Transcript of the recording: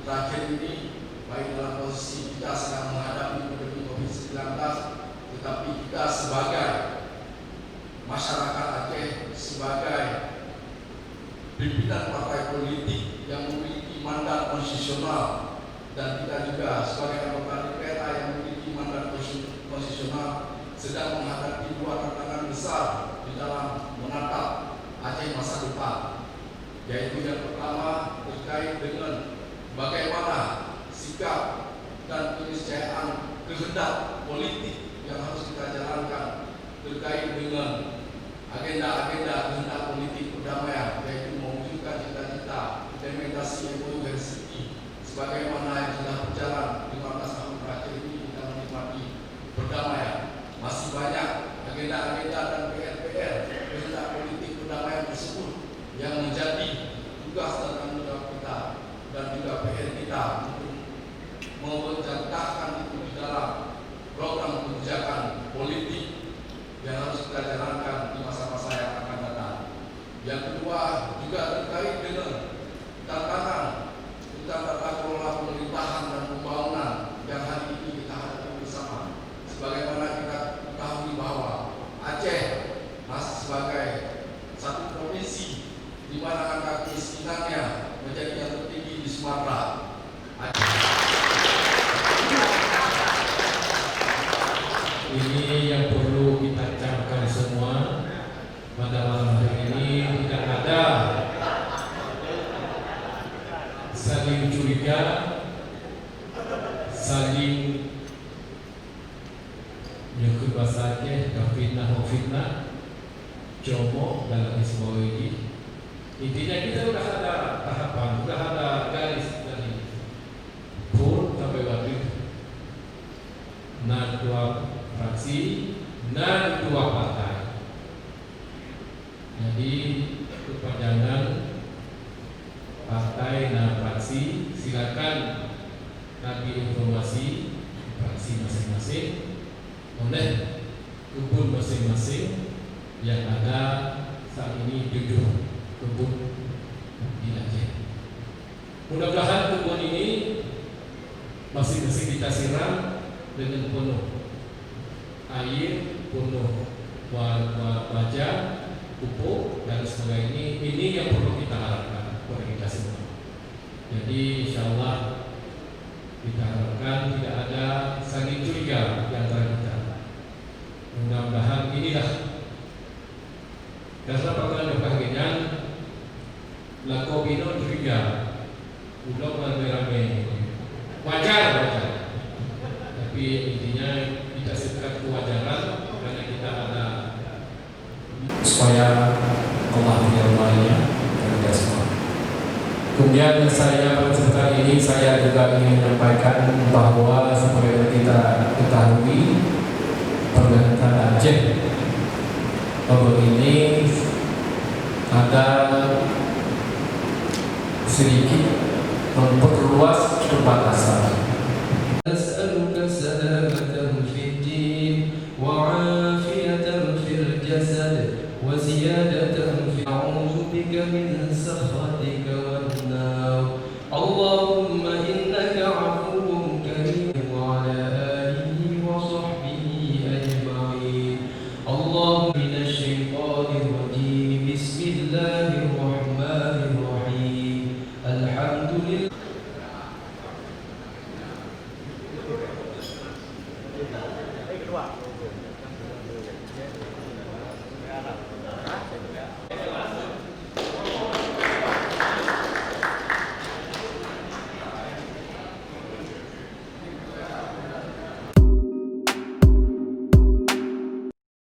terakhir ini, baik dalam posisi kita sedang menghadapi pandemi COVID-19, tetapi kita sebagai masyarakat Aceh, sebagai pimpinan partai politik yang memiliki mandat konstitusional, dan kita juga sebagai anggota DPR yang memiliki mandat konstitusional sedang menghadapi dua tantangan besar di dalam menatap Aceh masa depan, yaitu yang pertama terkait dengan bagaimana sikap dan keniscayaan kehendak politik yang harus kita jalankan terkait dengan agenda-agenda kehendak politik perdamaian, yaitu mewujudkan cita-cita implementasi MOU Helsinki sebagaimana yang sudah berjalan 15 tahun terakhir ini kita menikmati perdamaian. Masih banyak agenda-agenda dan PR-PR kehendak politik perdamaian tersebut yang menjadi tugas dan tanggung jawab kita dan juga PR kita untuk menjantahkan itu di dalam program kebijakan politik yang harus kita jalankan di masa-masa yang akan datang. Yang kedua juga terkait dengan tantangan tentang tata kelola pemerintahan dan pembangunan yang hari ini kita hadapi bersama. Sebagaimana kita ketahui bahwa Aceh masih sebagai satu provinsi di mana angka kemiskinannya menjadi yang tertinggi di Sumatera. Ini yang perlu kita camkan semua pada malam hari ini. Tidak ada saling curiga, saling nyekut bahasa Aceh, fitnah, comok dalam semua ini. Intinya kita sudah ada tahapan, sudah ada garis dari full sampai waktu nah dua fraksi, nah dua partai. Jadi kepanjangan partai dan fraksi silakan bagi informasi fraksi masing-masing oleh kebun masing-masing yang ada saat ini jujur kebun di Aceh. Mudah-mudahan kebun ini masing-masing kita siram dengan penuh air, penuh wajah, pupuk dan sebagainya. Ini yang perlu kita harapkan kepada kita semua. Jadi insyaallah kita harapkan tidak ada saling curiga di antara kita. Mudah-mudahan inilah karena bakalan kebahagiaan lakobino curiga udah rame-rame wajar, tapi intinya kita sekat kewajaran karena kita ada supaya Allah menyermainya kita semua. Kemudian saya peserta ini saya juga ingin menyampaikan bahwa supaya kita ketahui pemerintah Aceh bahwa ini ada sedikit memperluas perbatasan. أسألك سلامة في الدين وعافية في الجسد وزيادة في أعوذ بك من سخطك والنار اللهم